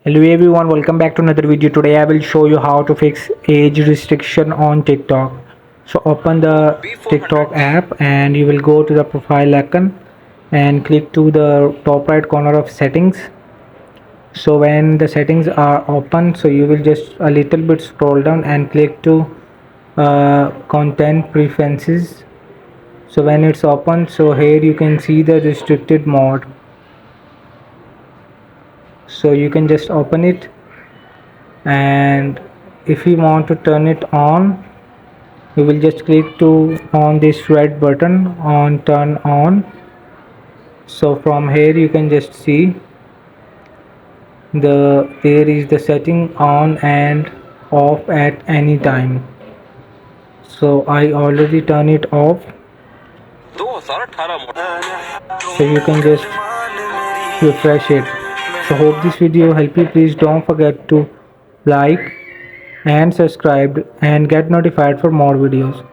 Hello everyone, welcome back to another video. Today I will show you how to fix age restriction on TikTok. So open the TikTok app and you will go to the profile icon and click to the top right corner of settings. So when the settings are open, so you will just a little bit scroll down and click to content preferences. So when it's open, so here you can see the restricted mode. So you can just open it, and if you want to turn it on, you will just click to on this red button on turn on. So from here you can just see there is the setting on and off at any time. So I already turn it off, so you can just refresh it. So hope this video help you. Please don't forget to like and subscribe and get notified for more videos.